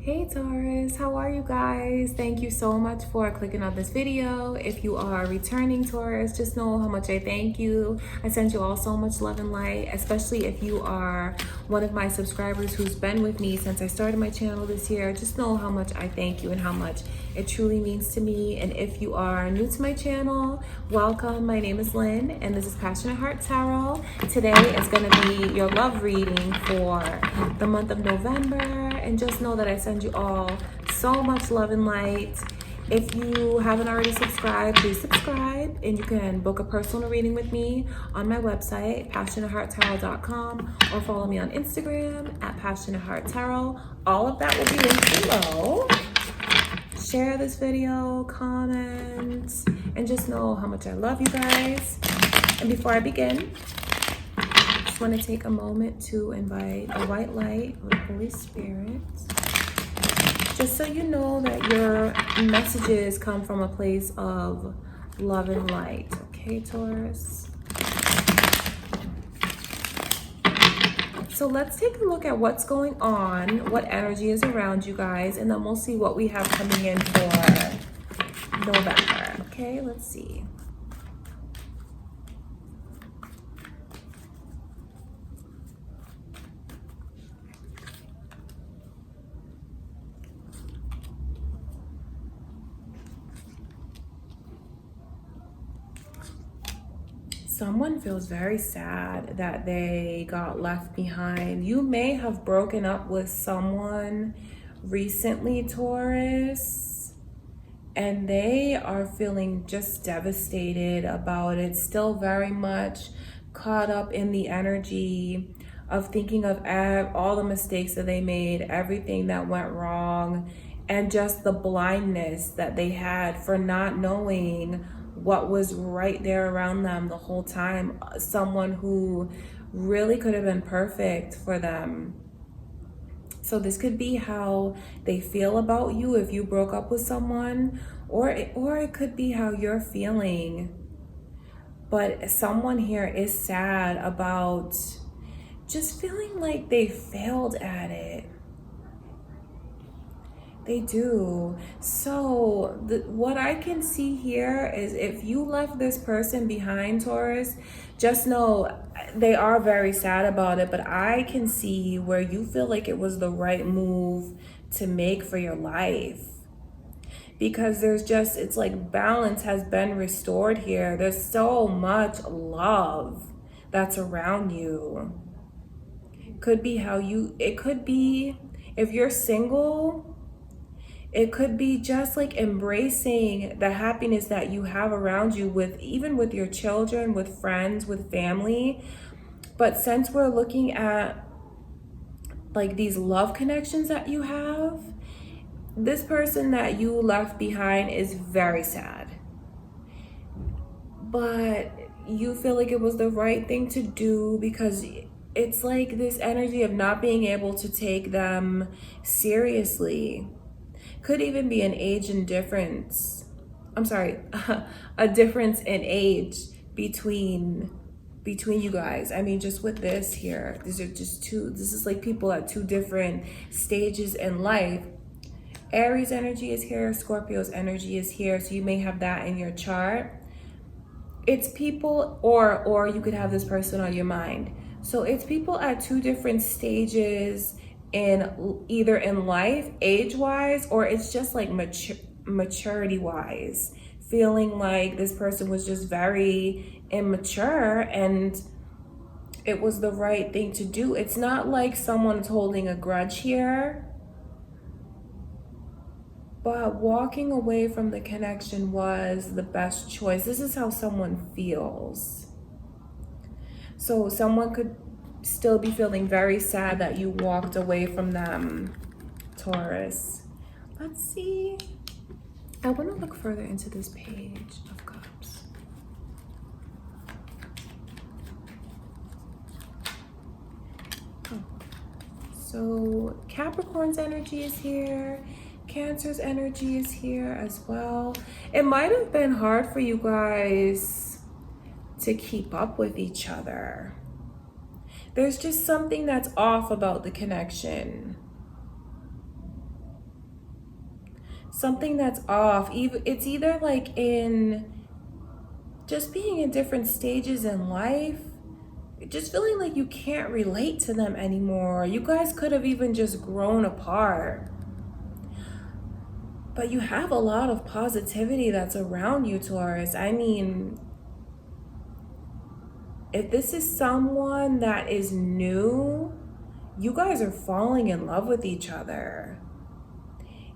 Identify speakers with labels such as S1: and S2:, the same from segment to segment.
S1: Hey Taurus, how are you guys? Thank you so much for clicking on this video. If you are returning Taurus, just know how much I thank you. I send you all so much love and light, especially if you are one of my subscribers who's been with me since I started my channel this year. Just know how much I thank you and how much it truly means to me. And if you are new to my channel, welcome. My name is Lynn and this is Passionate Heart Tarot. Today is going to be your love reading for the month of November. And just know that I send you all so much love and light. If you haven't already subscribed, please subscribe, and you can book a personal reading with me on my website, passionatehearttarot.com, or follow me on Instagram at passionatehearttarot. All of that will be linked below. Share this video, comment, and just know how much I love you guys. And before I begin, I just want to take a moment to invite a white light of the Holy Spirit. Just so you know that your messages come from a place of love and light. Okay, Taurus? So let's take a look at what's going on, what energy is around you guys, and then we'll see what we have coming in for November. Okay, let's see. Someone feels very sad that they got left behind. You may have broken up with someone recently, Taurus, and they are feeling just devastated about it, still very much caught up in the energy of thinking of all the mistakes that they made, everything that went wrong, and just the blindness that they had for not knowing what was right there around them the whole time. Someone who really could have been perfect for them. So this could be how they feel about you if you broke up with someone, or it could be how you're feeling. But someone here is sad about just feeling like they failed at it. They do. So what I can see here is if you left this person behind, Taurus, just know they are very sad about it, but I can see where you feel like it was the right move to make for your life. Because there's just, it's like balance has been restored here. There's so much love that's around you. Could be how you, it could be if you're single, it could be just like embracing the happiness that you have around you, with even with your children, with friends, with family. But since we're looking at like these love connections that you have, this person that you left behind is very sad. But you feel like it was the right thing to do because it's like this energy of not being able to take them seriously. Could even be an age and difference. I'm sorry, a difference in age between you guys. I mean, just with this here, these are just two, this is like people at two different stages in life. Aries energy is here, Scorpio's energy is here, so you may have that in your chart. It's people, or you could have this person on your mind. So it's people at two different stages in either in life, age-wise, or it's just like maturity-wise, feeling like this person was just very immature and it was the right thing to do. It's not like someone's holding a grudge here, but walking away from the connection was the best choice. This is how someone feels. So someone could still be feeling very sad that you walked away from them, Taurus. Let's see. I want to look further into this page of cups. Oh. So Capricorn's energy is here. Cancer's energy is here as well. It might have been hard for you guys to keep up with each other. There's just something that's off about the connection. something that's off. It's either like in just being in different stages in life, just feeling like you can't relate to them anymore. You guys could have even just grown apart. But you have a lot of positivity that's around you, Taurus. I mean, if this is someone that is new, you guys are falling in love with each other.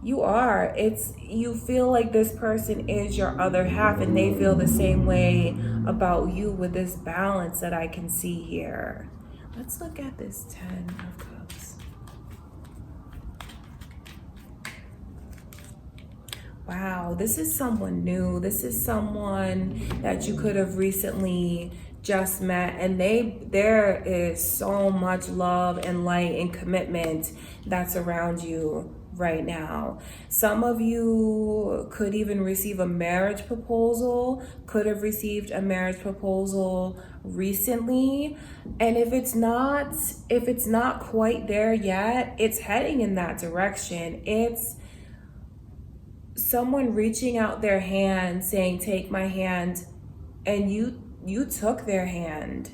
S1: You are. You feel like this person is your other half, and they feel the same way about you with this balance that I can see here. Let's look at this 10 of Cups. Wow, this is someone new. This is someone that you could have recently just met, and there is so much love and light and commitment that's around you right now. Some of you could even receive a marriage proposal, could have received a marriage proposal recently. And if it's not quite there yet, it's heading in that direction. It's someone reaching out their hand saying, take my hand, and you took their hand.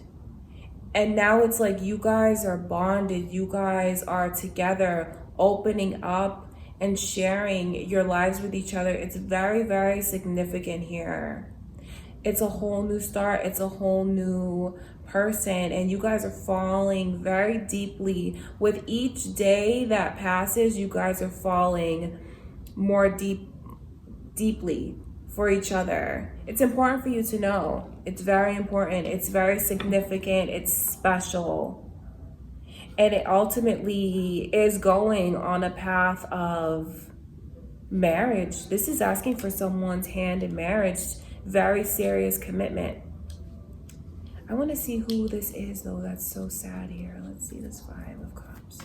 S1: And now it's like you guys are bonded, you guys are together, opening up and sharing your lives with each other. It's very, very significant here. It's a whole new start. It's a whole new person, and you guys are falling very deeply. With each day that passes, you guys are falling more deeply for each other. It's important for you to know. It's very important. It's very significant. It's special. And it ultimately is going on a path of marriage. This is asking for someone's hand in marriage. Very serious commitment. I want to see who this is, though. That's so sad here. Let's see this 5 of Cups.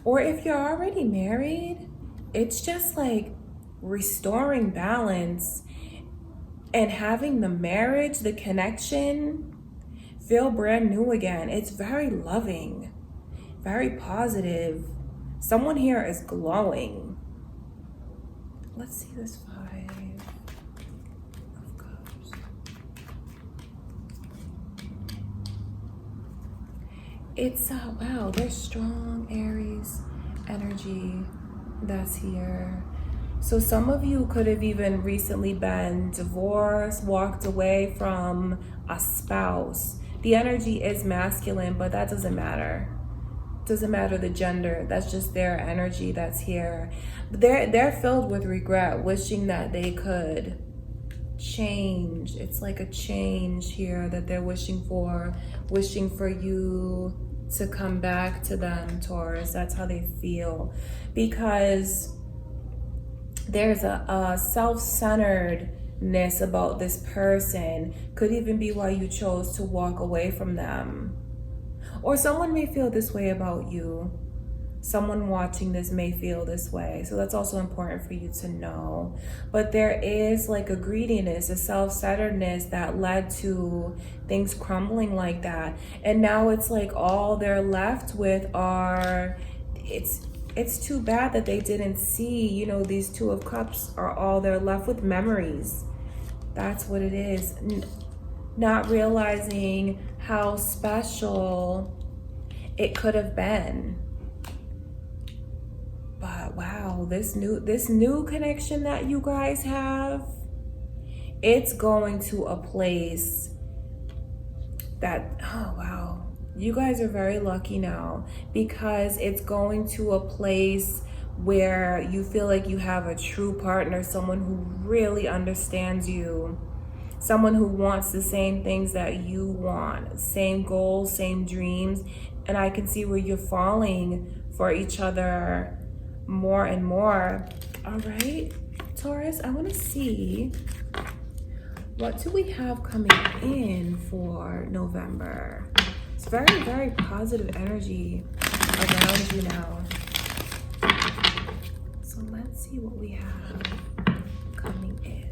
S1: Or if you're already married, it's just like restoring balance and having the marriage, the connection, feel brand new again. It's very loving, very positive. Someone here is glowing. Let's see this 5 of Cups. It's, wow, there's strong Aries energy that's here. So some of you could have even recently been divorced, walked away from a spouse. The energy is masculine, but that doesn't matter. Doesn't matter the gender. That's just their energy that's here. They're filled with regret, wishing that they could change. It's like a change here that they're wishing for you to come back to them, Taurus. That's how they feel, because there's a self-centeredness about this person. Could even be why you chose to walk away from them. Or someone may feel this way about you. Someone watching this may feel this way. So that's also important for you to know. But there is like a greediness, a self-centeredness that led to things crumbling like that. And now it's like all they're left with are, it's too bad that they didn't see, you know, these 2 of Cups are all they're left with, memories. That's what it is. Not realizing how special it could have been. But wow, this new connection that you guys have, it's going to a place that, oh wow, you guys are very lucky now, because it's going to a place where you feel like you have a true partner, someone who really understands you, someone who wants the same things that you want, same goals, same dreams. And I can see where you're falling for each other more and more. All right, Taurus, I want to see, what do we have coming in for November? It's very, very positive energy around you now. So let's see what we have coming in.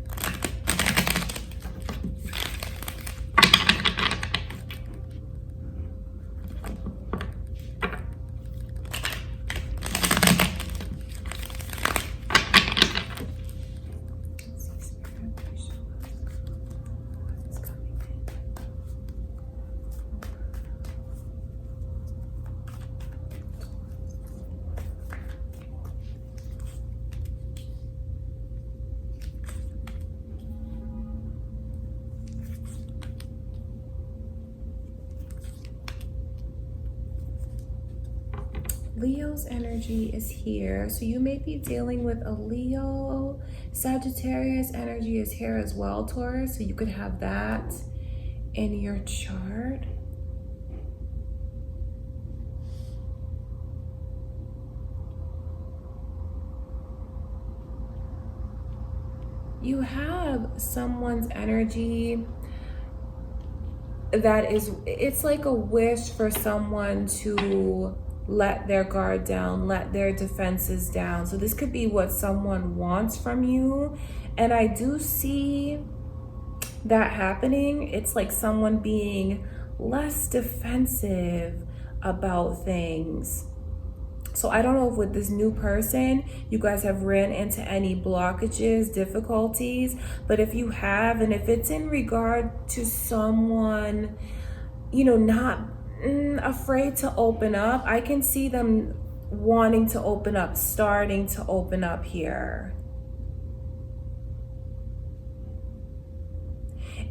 S1: Leo's energy is here. So you may be dealing with a Leo. Sagittarius energy is here as well, Taurus. So you could have that in your chart. You have someone's energy that is, it's like a wish for someone to let their guard down, let their defenses down. So this could be what someone wants from you. And I do see that happening. It's like someone being less defensive about things. So I don't know if with this new person, you guys have ran into any blockages, difficulties, but if you have, and if it's in regard to someone, you know, not afraid to open up, I can see them wanting to open up, starting to open up here.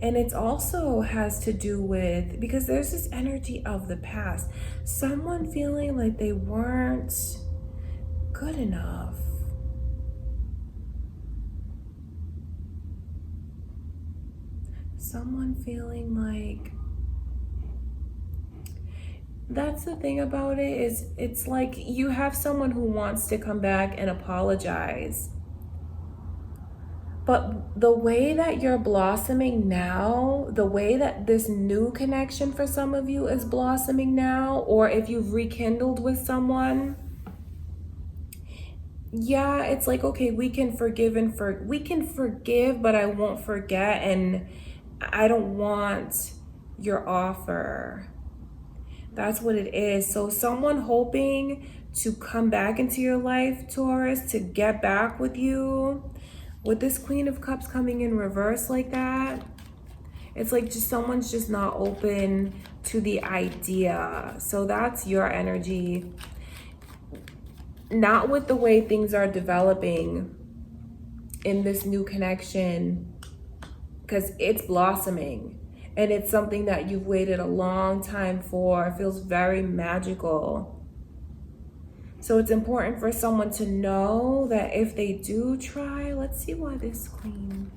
S1: And it also has to do with, because there's this energy of the past, someone feeling like they weren't good enough. Someone feeling like, that's the thing about it, is it's like you have someone who wants to come back and apologize. But the way that you're blossoming now, the way that this new connection for some of you is blossoming now, or if you've rekindled with someone, yeah, it's like, okay, we can forgive we can forgive, but I won't forget, and I don't want your offer. That's what it is. So someone hoping to come back into your life, Taurus, to get back with you. With this Queen of Cups coming in reverse like that, it's like just someone's just not open to the idea. So that's your energy. Not with the way things are developing in this new connection, because it's blossoming. And it's something that you've waited a long time for. It feels very magical. So it's important for someone to know that if they do try, let's see why this Queen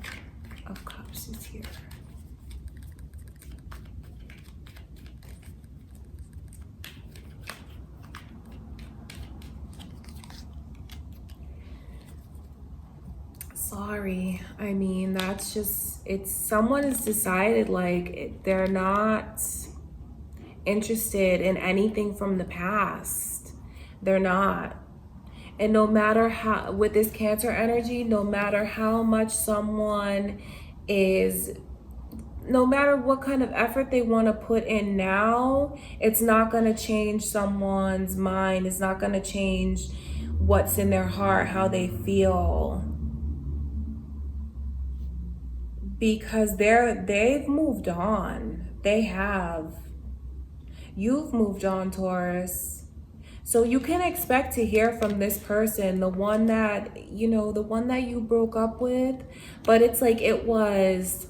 S1: of Cups is here. Sorry, I mean, that's just, it's someone has decided like they're not interested in anything from the past. They're not. And no matter how, with this Cancer energy, no matter how much someone is, no matter what kind of effort they want to put in now, it's not going to change someone's mind. It's not going to change what's in their heart, how they feel. Because they've moved on. They have. You've moved on, Taurus. So you can expect to hear from this person, the one that, you know, the one that you broke up with. But it's like it was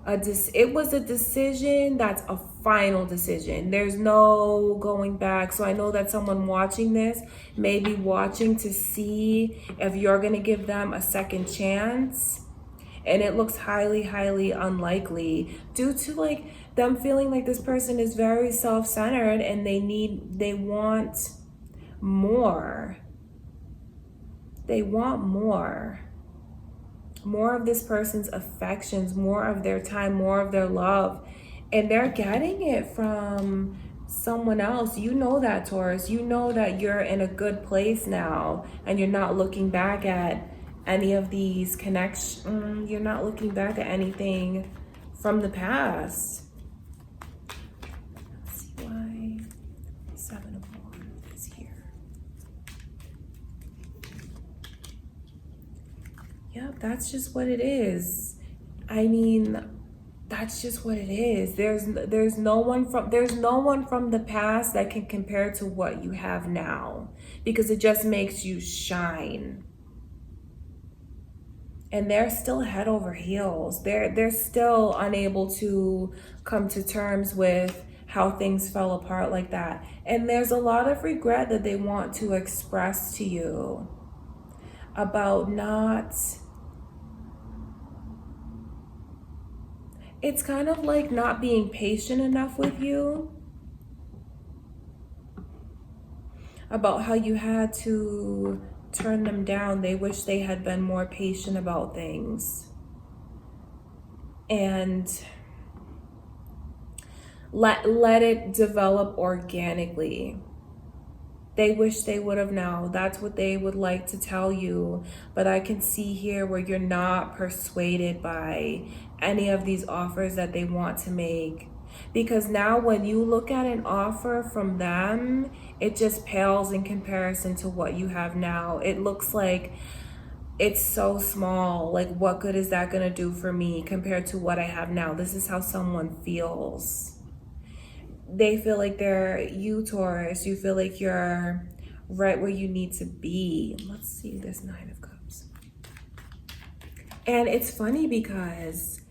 S1: a decision that's a final decision. There's no going back. So I know that someone watching this may be watching to see if you're going to give them a second chance. And it looks highly, highly unlikely due to like them feeling like this person is very self-centered and they want more. They want more. More of this person's affections, more of their time, more of their love. And they're getting it from someone else. You know that, Taurus. You know that you're in a good place now and you're not looking back at any of these connections. You're not looking back at anything from the past. Let's see why 7 of Wands is here. Yep, that's just what it is. I mean, that's just what it is. There's no one from the past that can compare to what you have now, because it just makes you shine. And they're still head over heels. They're still unable to come to terms with how things fell apart like that. And there's a lot of regret that they want to express to you about not, it's kind of like not being patient enough with you, about how you had to turn them down. They wish they had been more patient about things and let it develop organically. They wish they would have now. That's what they would like to tell you. But I can see here where you're not persuaded by any of these offers that they want to make. Because now when you look at an offer from them, it just pales in comparison to what you have now. It looks like it's so small. Like, what good is that going to do for me compared to what I have now? This is how someone feels. They feel like they're you, Taurus. You feel like you're right where you need to be. Let's see this Nine of Cups. And it's funny because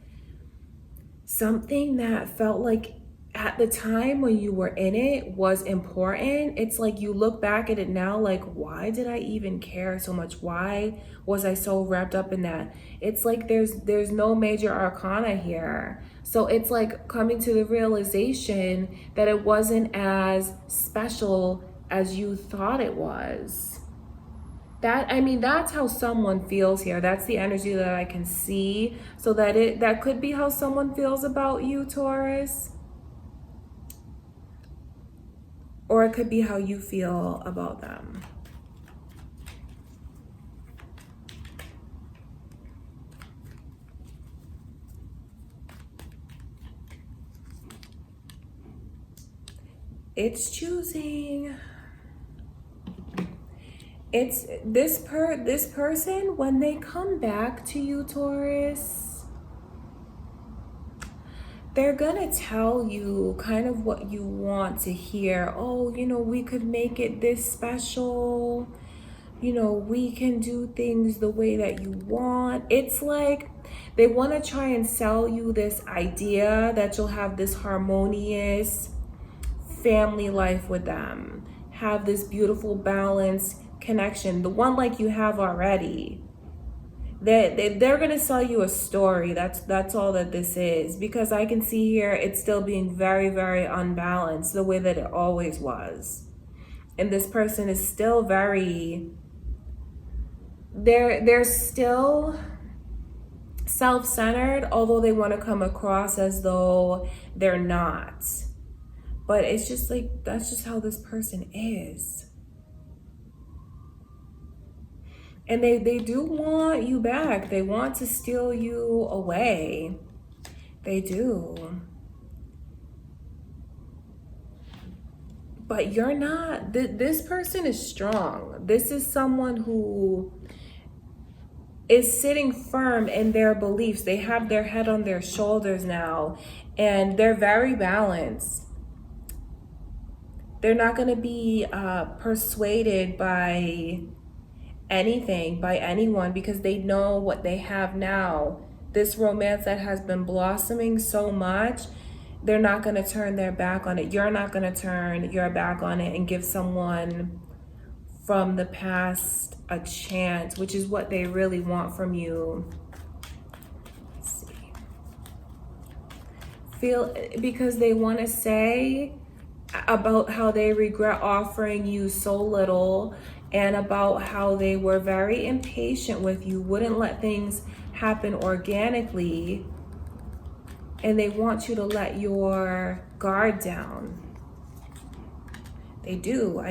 S1: something that felt like at the time when you were in it was important. It's like you look back at it now like, why did I even care so much? Why was I so wrapped up in that? It's like there's no major arcana here. So it's like coming to the realization that it wasn't as special as you thought it was. That's how someone feels here. That's the energy that I can see. So that could be how someone feels about you, Taurus. Or it could be how you feel about them. It's choosing. It's this person, when they come back to you, Taurus, they're gonna tell you kind of what you want to hear. Oh, we could make it this special. We can do things the way that you want. It's like they want to try and sell you this idea that you'll have this harmonious family life with them, have this beautiful balanced connection, the one like you have already. They're gonna sell you a story. That's all that this is, because I can see here it's still being very, very unbalanced the way that it always was. And this person is still very, they're still self-centered, although they want to come across as though they're not. But it's just like, that's just how this person is. And they do want you back. They want to steal you away. They do. But you're not. This person is strong. This is someone who is sitting firm in their beliefs. They have their head on their shoulders now. And they're very balanced. They're not going to be persuaded by anything, by anyone, because they know what they have now. This romance that has been blossoming so much, they're not going to turn their back on it. You're not going to turn your back on it and give someone from the past a chance, which is what they really want from you. Let's see. Because they want to say about how they regret offering you so little, and about how they were very impatient with you, wouldn't let things happen organically, and they want you to let your guard down. They do.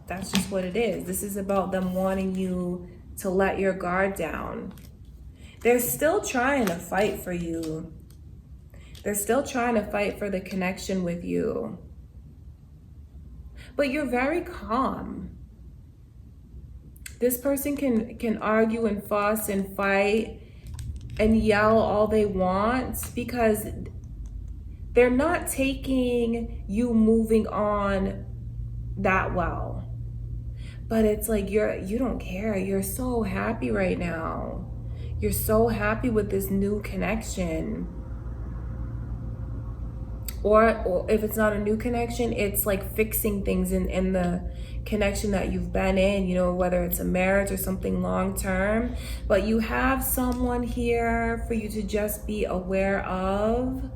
S1: That's just what it is. This is about them wanting you to let your guard down. They're still trying to fight for you. They're still trying to fight for the connection with you. But you're very calm. This person can argue and fuss and fight and yell all they want, because they're not taking you moving on that well. But it's like you don't care. You're so happy right now. You're so happy with this new connection. or if it's not a new connection, it's like fixing things in the connection that you've been in, you know, whether it's a marriage or something long term. But you have someone here for you to just be aware of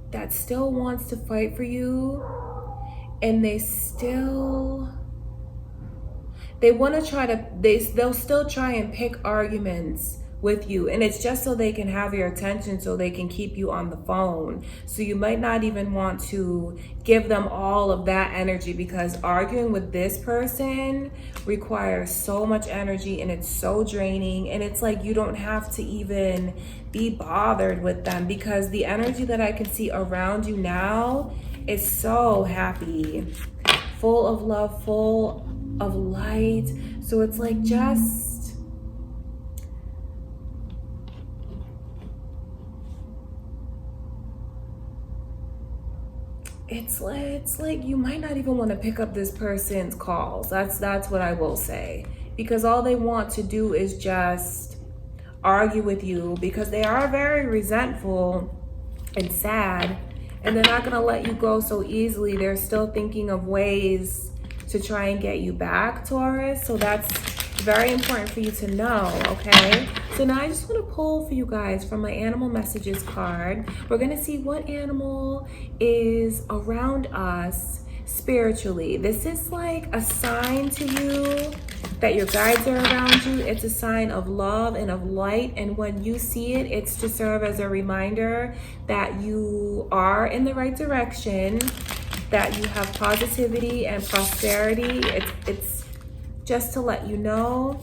S1: that still wants to fight for you, and they want to try to, they'll still try and pick arguments with you, and it's just so they can have your attention, so they can keep you on the phone. So you might not even want to give them all of that energy, because arguing with this person requires so much energy, and it's so draining, and it's like you don't have to even be bothered with them, because the energy that I can see around you now is so happy, full of love, full of light. So it's like just it's like you might not even want to pick up this person's calls. That's what I will say, because all they want to do is just argue with you, because they are very resentful and sad, and they're not going to let you go so easily. They're still thinking of ways to try and get you back, Taurus. So that's very important for you to know, okay? So now I just want to pull for you guys from my animal messages card. We're going to see what animal is around us spiritually. This is like a sign to you that your guides are around you. It's a sign of love and of light, and when you see it, it's to serve as a reminder that you are in the right direction, that you have positivity and prosperity. It's just to let you know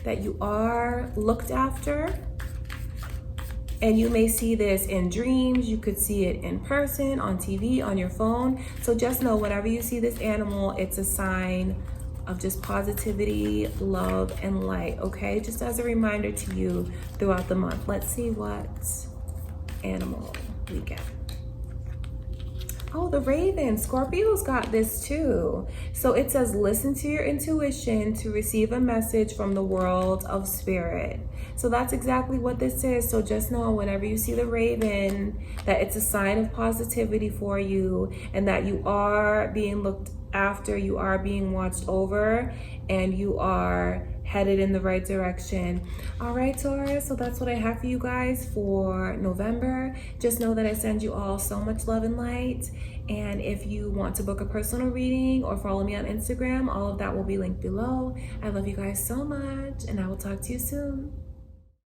S1: that you are looked after. And you may see this in dreams, you could see it in person, on TV, on your phone. So just know, whenever you see this animal, it's a sign of just positivity, love, and light, okay? Just as a reminder to you throughout the month. Let's see what animal we get. Oh, the raven. Scorpio's got this too. So it says, listen to your intuition to receive a message from the world of spirit. So that's exactly what this is. So just know, whenever you see the raven, that it's a sign of positivity for you, and that you are being looked after, you are being watched over, and you are headed in the right direction. All right, Taurus, so that's what I have for you guys for November. Just know that I send you all so much love and light. And if you want to book a personal reading or follow me on Instagram, all of that will be linked below. I love you guys so much, and I will talk to you soon.